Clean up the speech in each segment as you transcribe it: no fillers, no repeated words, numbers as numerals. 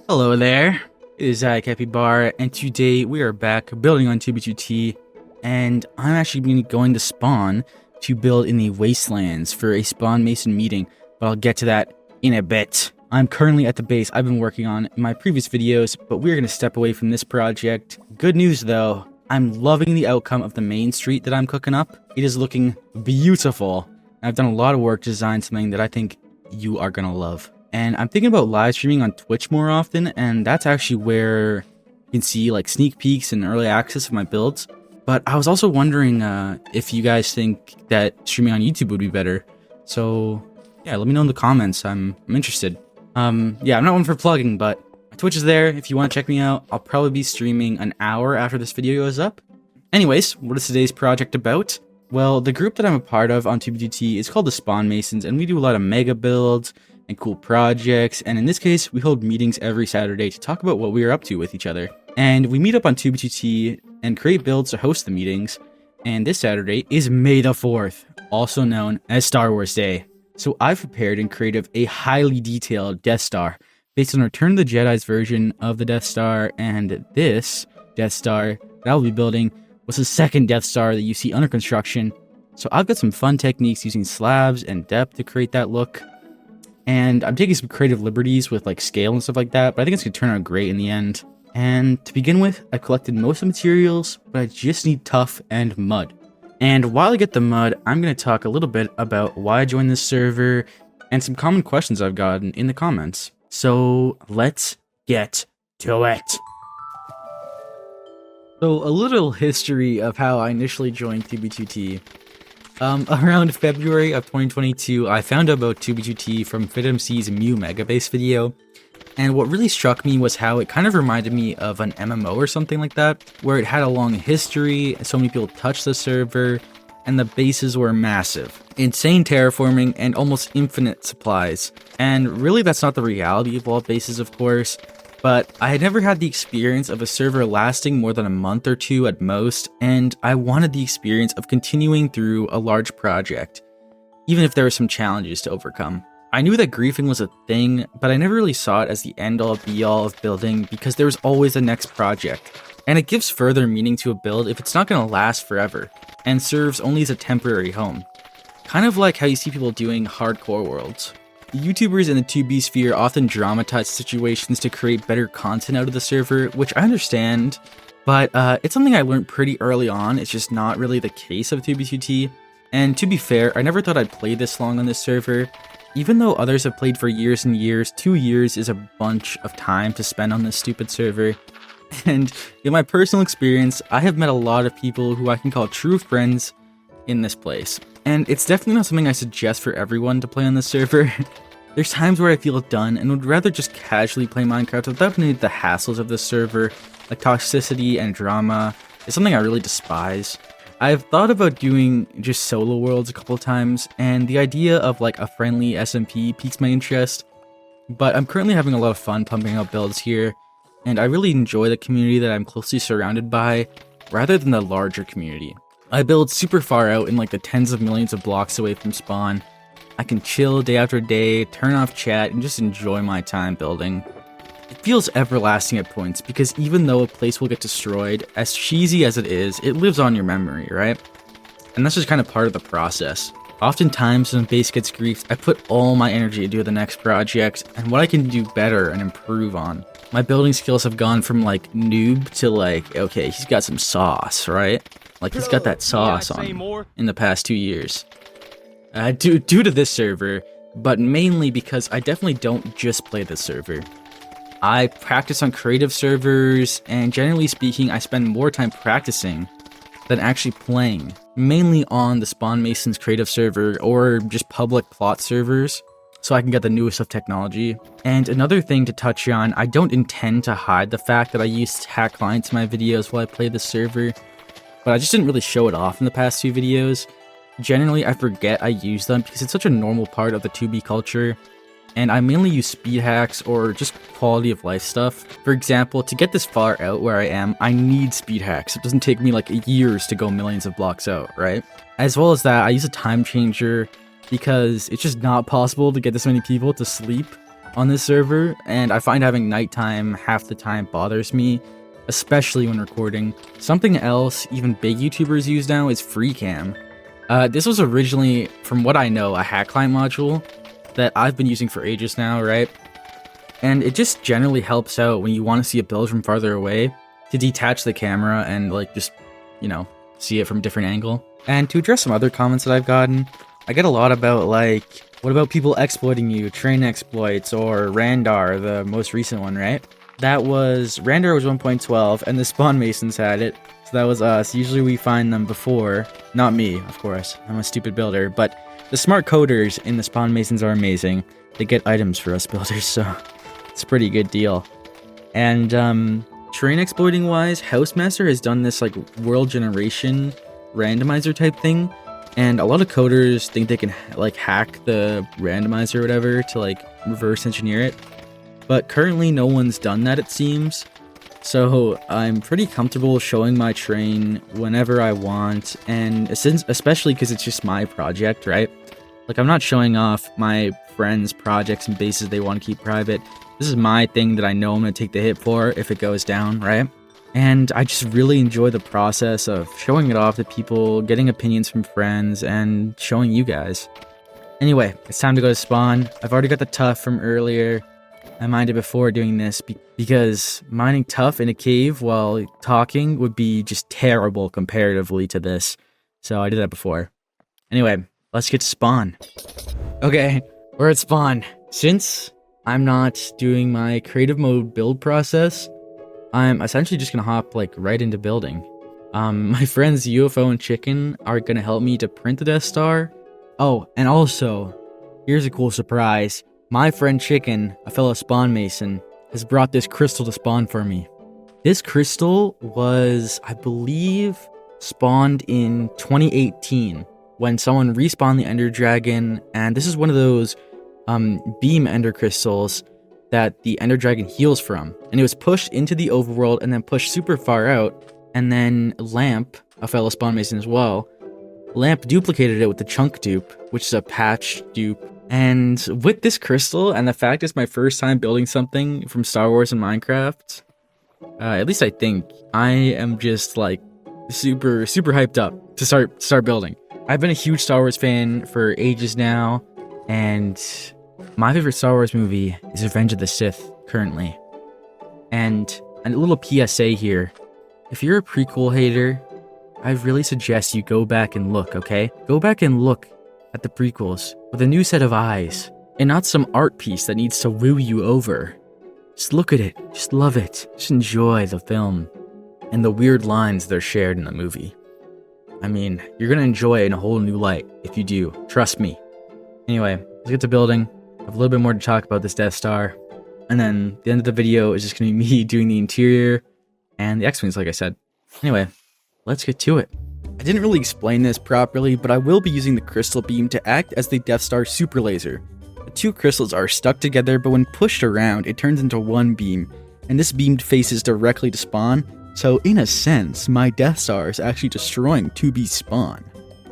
Hello there, it is Capybep, and today we are back building on 2b2t, and I'm actually going to spawn to build in the wastelands for a spawn mason meeting, but I'll get to that in a bit. I'm currently at the base I've been working on in my previous videos, but we're going to step away from this project. Good news though, I'm loving the outcome of the main street that I'm cooking up. It is looking beautiful. I've done a lot of work to design something that I think you are going to love. And I'm thinking about live streaming on Twitch more often, and that's actually where you can see like sneak peeks and early access of my builds. But I was also wondering if you guys think that streaming on YouTube would be better. So yeah, let me know in the comments. I'm interested. Yeah, I'm not one for plugging, but my Twitch is there. If you want to check me out, I'll probably be streaming an hour after this video goes up. Anyways, what is today's project about? Well, the group that I'm a part of on 2b2t is called the Spawn Masons, and we do a lot of mega builds and cool projects, and in this case, we hold meetings every Saturday to talk about what we are up to with each other. And we meet up on 2b2t and create builds to host the meetings, and this Saturday is May the 4th, also known as Star Wars Day. So I've prepared and created a highly detailed Death Star, based on Return of the Jedi's version of the Death Star, and this Death Star that I'll be building was the second Death Star that you see under construction. So I've got some fun techniques using slabs and depth to create that look. And I'm taking some creative liberties with like scale and stuff like that, but I think it's going to turn out great in the end. And to begin with, I collected most of the materials, but I just need tuff and mud. And while I get the mud, I'm going to talk a little bit about why I joined this server and some common questions I've gotten in the comments. So let's get to it. So a little history of how I initially joined 2b2t. Around February of 2022, I found out about 2b2t from FitMC's Mew Megabase video, and what really struck me was how it kind of reminded me of an MMO or something like that, where it had a long history, so many people touched the server, and the bases were massive. Insane terraforming and almost infinite supplies. And really that's not the reality of vault bases, of course, but I had never had the experience of a server lasting more than a month or two at most, and I wanted the experience of continuing through a large project, even if there were some challenges to overcome. I knew that griefing was a thing, but I never really saw it as the end-all be-all of building because there was always a next project, and it gives further meaning to a build if it's not going to last forever, and serves only as a temporary home. Kind of like how you see people doing hardcore worlds. YouTubers in the 2B sphere often dramatize situations to create better content out of the server, which I understand, but it's something I learned pretty early on. It's just not really the case of 2b2t, and to be fair, I never thought I'd play this long on this server. Even though others have played for years and years, 2 years is a bunch of time to spend on this stupid server. And in my personal experience, I have met a lot of people who I can call true friends in this place. And it's definitely not something I suggest for everyone to play on this server. There's times where I feel done and would rather just casually play Minecraft without any of the hassles of this server, like toxicity and drama. It's something I really despise. I've thought about doing just solo worlds a couple times, and the idea of like a friendly SMP piques my interest, but I'm currently having a lot of fun pumping out builds here, and I really enjoy the community that I'm closely surrounded by, rather than the larger community. I build super far out in like the tens of millions of blocks away from spawn. I can chill day after day, turn off chat, and just enjoy my time building. It feels everlasting at points, because even though a place will get destroyed, as cheesy as it is, it lives on your memory, right? And that's just kind of part of the process. Oftentimes when a base gets griefed, I put all my energy into the next project, and what I can do better and improve on. My building skills have gone from like noob to like, okay, he's got some sauce, right? Like he's got that sauce on him in the past 2 years. Due to this server, but mainly because I definitely don't just play this server. I practice on creative servers, and generally speaking, I spend more time practicing than actually playing, mainly on the Spawn Masons creative server or just public plot servers, so I can get the newest of technology. And another thing to touch on, I don't intend to hide the fact that I use hack lines in my videos while I play this server, but I just didn't really show it off in the past few videos. Generally, I forget I use them because it's such a normal part of the 2B culture, and I mainly use speed hacks or just quality of life stuff. For example, to get this far out where I am, I need speed hacks. It doesn't take me like years to go millions of blocks out, right? As well as that, I use a time changer because it's just not possible to get this many people to sleep on this server, and I find having nighttime half the time bothers me, especially when recording. Something else even big YouTubers use now is FreeCam. This was originally, from what I know, a hack client module that I've been using for ages now, right? And it just generally helps out when you want to see a build from farther away to detach the camera and like just, you know, see it from a different angle. And to address some other comments that I've gotten, I get a lot about like, what about people exploiting you, train exploits, or Randar, the most recent one, right? Randar was 1.12 and the Spawn Masons had it, so that was us. Usually we find them before, not me, of course, I'm a stupid builder, but the smart coders in the Spawn Masons are amazing. They get items for us builders, so it's a pretty good deal. And terrain exploiting wise, Housemaster has done this like world generation randomizer type thing, and a lot of coders think they can like hack the randomizer or whatever to like reverse engineer it. But currently no one's done that, it seems. So I'm pretty comfortable showing my terrain whenever I want, and especially because it's just my project, right? Like, I'm not showing off my friends' projects and bases they want to keep private. This is my thing that I know I'm going to take the hit for if it goes down, right? And I just really enjoy the process of showing it off to people, getting opinions from friends, and showing you guys. Anyway, it's time to go to spawn. I've already got the tuff from earlier. I mined it before doing this because mining tuff in a cave while talking would be just terrible comparatively to this. So I did that before. Anyway, let's get to spawn. Okay, we're at spawn. Since I'm not doing my creative mode build process, I'm essentially just gonna hop like right into building. My friends UFO and Chiekn are gonna help me to print the Death Star. Oh, and also, here's a cool surprise. My friend Chiekn, a fellow spawn mason, has brought this crystal to spawn for me. This crystal was, I believe, spawned in 2018 when someone respawned the Ender Dragon, and this is one of those beam Ender crystals that the Ender Dragon heals from. And it was pushed into the overworld and then pushed super far out, and then Lamp, a fellow spawn mason as well, Lamp duplicated it with the chunk dupe, which is a patch dupe. And with this crystal, and the fact it's my first time building something from Star Wars and Minecraft, at least I think, I am just like super hyped up to start building. I've been a huge Star Wars fan for ages now, and my favorite Star Wars movie is Revenge of the Sith currently. And a little PSA here, if you're a prequel hater, I really suggest you go back and look, okay? Go back and look at the prequels with a new set of eyes, and not some art piece that needs to woo you over. Just look at it, just love it, just enjoy the film, and the weird lines that are shared in the movie. I mean, you're gonna enjoy it in a whole new light if you do, trust me. Anyway, let's get to building. I have a little bit more to talk about this Death Star, and then the end of the video is just gonna be me doing the interior and the X-Wings like I said. Anyway, let's get to it. I didn't really explain this properly, but I will be using the crystal beam to act as the Death Star super laser. The two crystals are stuck together, but when pushed around, it turns into one beam, and this beam faces directly to spawn, so in a sense, my Death Star is actually destroying 2B's spawn.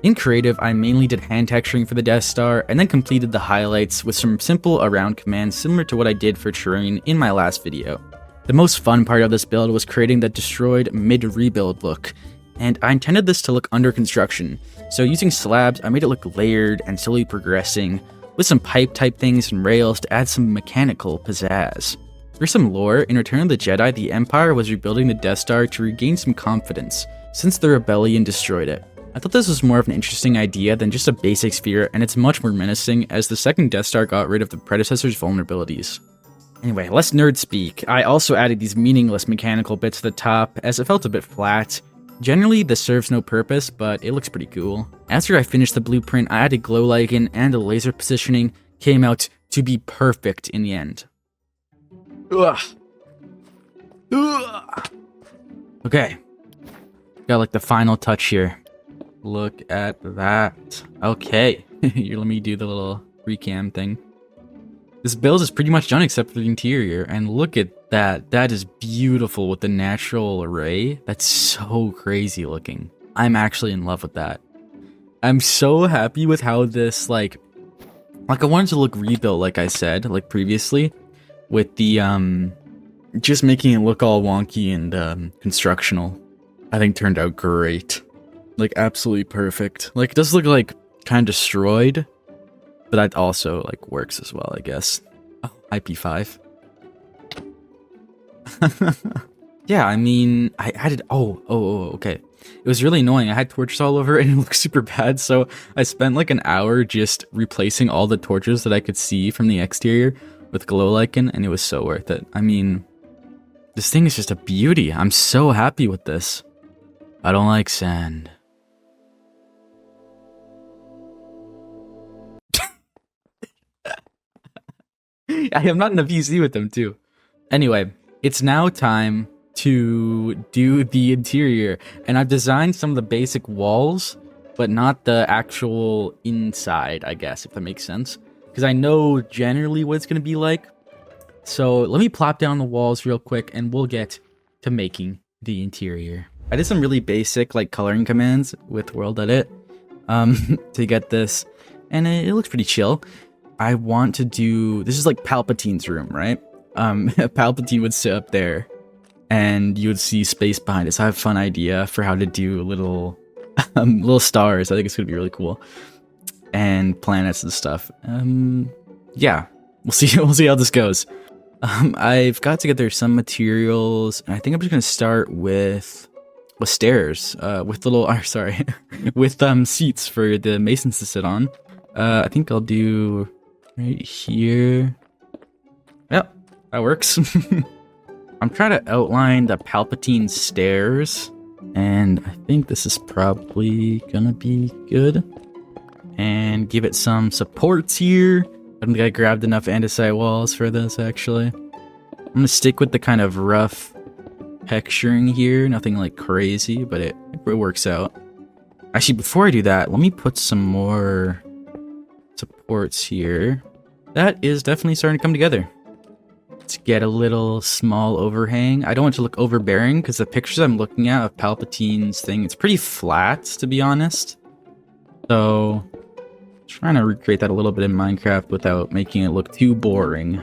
In creative, I mainly did hand texturing for the Death Star, and then completed the highlights with some simple around commands similar to what I did for terrain in my last video. The most fun part of this build was creating the destroyed mid-rebuild look, and I intended this to look under construction, so using slabs I made it look layered and slowly progressing, with some pipe type things and rails to add some mechanical pizzazz. For some lore, in Return of the Jedi, the Empire was rebuilding the Death Star to regain some confidence, since the Rebellion destroyed it. I thought this was more of an interesting idea than just a basic sphere, and it's much more menacing as the second Death Star got rid of the predecessor's vulnerabilities. Anyway, less nerd speak. I also added these meaningless mechanical bits to the top, as it felt a bit flat. Generally, this serves no purpose, but it looks pretty cool. After I finished the blueprint, I added glow lichen, and the laser positioning came out to be perfect in the end. Ugh. Ugh. Okay. Got like the final touch here. Look at that. Okay. Here, let me do the little recam thing. This build is pretty much done except for the interior, and look at that. That is beautiful with the natural array. That's so crazy looking. I'm actually in love with that. I'm so happy with how this, like I wanted to look rebuilt, like I said, like previously, with the just making it look all wonky and constructional, I think turned out great. Like absolutely perfect. Like it does look like kind of destroyed, but that also like works as well, I guess. Oh, IP5. Yeah, I mean, I added, okay. It was really annoying. I had torches all over it and it looked super bad, so I spent like an hour just replacing all the torches that I could see from the exterior with glow lichen, and it was so worth it. I mean, this thing is just a beauty. I'm so happy with this. I don't like sand. I am not in a PC with them too. Anyway, it's now time to do the interior, and I've designed some of the basic walls, but not the actual inside, I guess, if that makes sense. Because I know generally what it's going to be like. So let me plop down the walls real quick, and we'll get to making the interior. I did some really basic like coloring commands with World Edit to get this, and it looks pretty chill. I want to do, this is like Palpatine's room, right? Palpatine would sit up there and you would see space behind it. So I have a fun idea for how to do little little stars. I think it's gonna be really cool. And planets and stuff. Yeah, we'll see how this goes. I've got together some materials, and I think I'm just gonna start with stairs, with little with seats for the masons to sit on. I think I'll do right here. Yep, that works. I'm trying to outline the Palpatine stairs, and I think this is probably gonna be good. And give it some supports here. I don't think I grabbed enough andesite walls for this, actually. I'm gonna stick with the kind of rough texturing here, nothing like crazy, but it works out. Actually, before I do that, let me put some more supports here. That is definitely starting to come together. Let's get a little small overhang. I don't want it to look overbearing because the pictures I'm looking at of Palpatine's thing, it's pretty flat, to be honest. So, trying to recreate that a little bit in Minecraft without making it look too boring.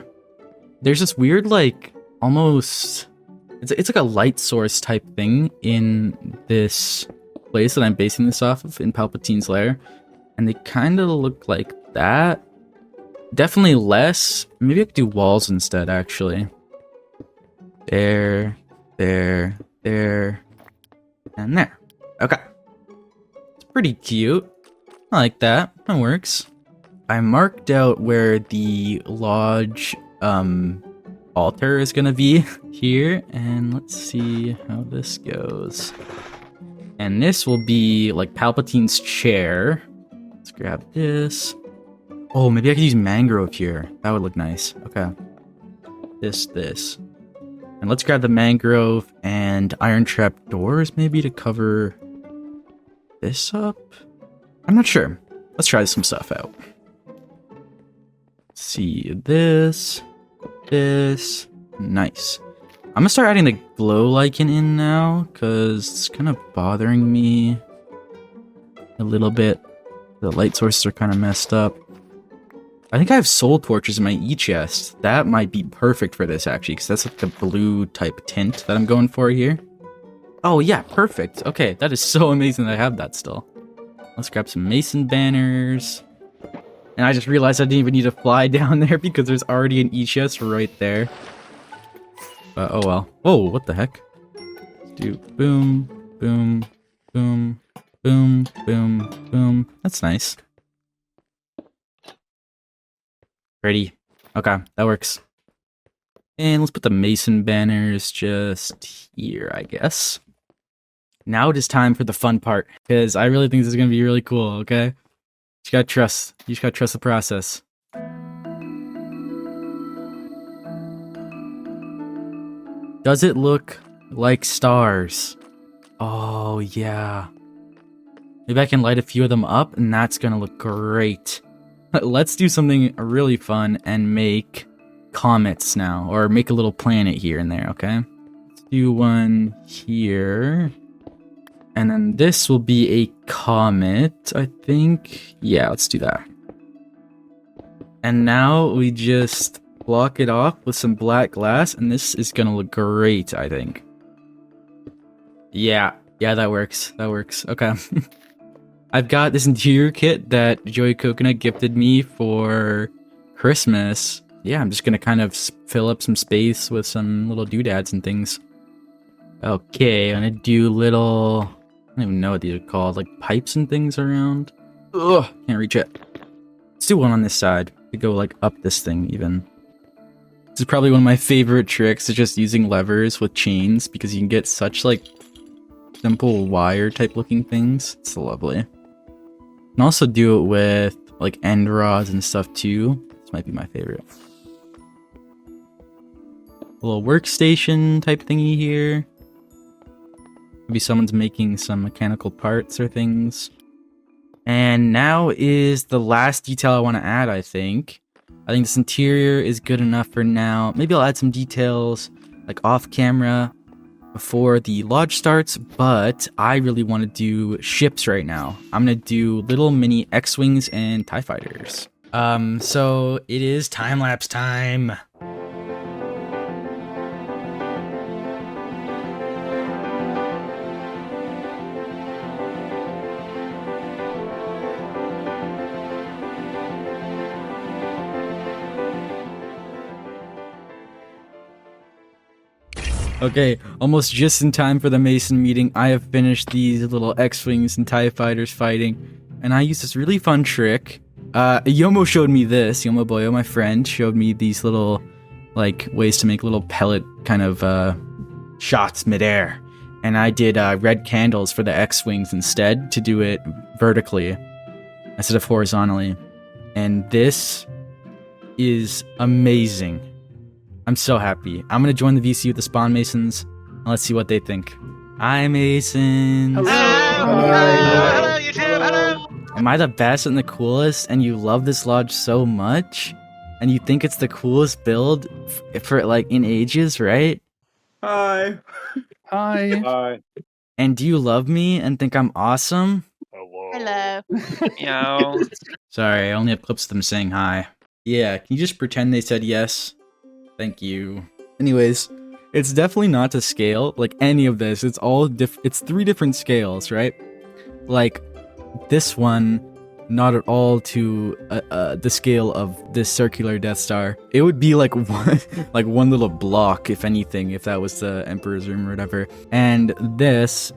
There's this weird, like, almost... It's like a light source type thing in this place that I'm basing this off of, in Palpatine's lair. And they kind of look like that. Definitely less. Maybe I could do walls instead, actually. There, there, there, and there. Okay. It's pretty cute. I like that. That works. I marked out where the lodge altar is gonna be here, and let's see how this goes. And this will be like Palpatine's chair. Let's grab this. Oh, maybe I could use mangrove here. That would look nice. Okay. This. And let's grab the mangrove and iron trap doors maybe to cover this up. I'm not sure. Let's try some stuff out. Let's see this. Nice. I'm gonna start adding the glow lichen in now because it's kind of bothering me a little bit. The light sources are kind of messed up. I think I have soul torches in my e-chest. That might be perfect for this, actually, because that's like the blue type tint that I'm going for here. Oh, yeah, perfect. Okay, that is so amazing that I have that still. Let's grab some mason banners. And I just realized I didn't even need to fly down there because there's already an e-chest right there. Oh, well. Whoa, what the heck? Let's do boom, boom, boom, boom, boom, boom. That's nice. Ready. Okay, that works. And let's put the mason banners just here, I guess. Now it is time for the fun part, because I really think this is going to be really cool, okay? You just gotta trust. You just gotta trust the process. Does it look like stars? Oh, yeah. Maybe I can light a few of them up, and that's gonna look great. Let's do something really fun and make comets now, or make a little planet here and there, okay? Let's do one here. And then this will be a comet, I think. Yeah, let's do that. And now we just block it off with some black glass, and this is gonna look great, I think. Yeah, that works. That works. Okay. I've got this interior kit that Joey Coconut gifted me for Christmas. Yeah, I'm just gonna kind of fill up some space with some little doodads and things. Okay, I'm gonna do little... I don't even know what these are called, like pipes and things around. Ugh, can't reach it. Let's do one on this side. We go like up this thing even. This is probably one of my favorite tricks, is just using levers with chains, because you can get such like simple wire type looking things. It's lovely. You can also do it with like end rods and stuff too. This might be my favorite. A little workstation type thingy here. Maybe someone's making some mechanical parts or things. And now is the last detail I want to add, I think. I think this interior is good enough for now. Maybe I'll add some details like off camera before the lodge starts, but I really want to do ships right now. I'm going to do little mini X-Wings and TIE Fighters. So it is time-lapse time. Okay, almost just in time for the Mason meeting, I have finished these little X-Wings and TIE Fighters fighting, and I used this really fun trick. Yomo showed me this. Yomo Boyo, my friend, showed me these little, like, ways to make little pellet kind of, shots midair. And I did, red candles for the X-Wings instead to do it vertically instead of horizontally. And this is amazing. I'm so happy. I'm gonna join the VC with the Spawn Masons, and let's see what they think. Hi, Masons! Hello! Hello, YouTube! Hello! Am I the best and the coolest, and you love this lodge so much? And you think it's the coolest build for, like, in ages, right? Hi. Hi. Hi. And do you love me and think I'm awesome? Hello. Meow. Sorry, I only have clips of them saying hi. Yeah, can you just pretend they said yes? Thank you. Anyways, it's definitely not to scale, like any of this. It's all it's 3 different scales, right? Like, this one, not at all to the scale of this circular Death Star. It would be like one little block, if anything, if that was the Emperor's Room or whatever. And this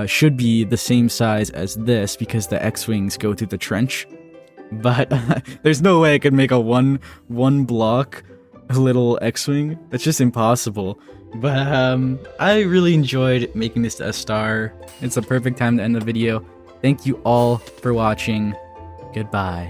should be the same size as this, because the X-Wings go through the trench. But there's no way I could make a one block little X-Wing. That's just impossible. But I really enjoyed making this Death Star. It's the perfect time to end the video. Thank you all for watching. Goodbye.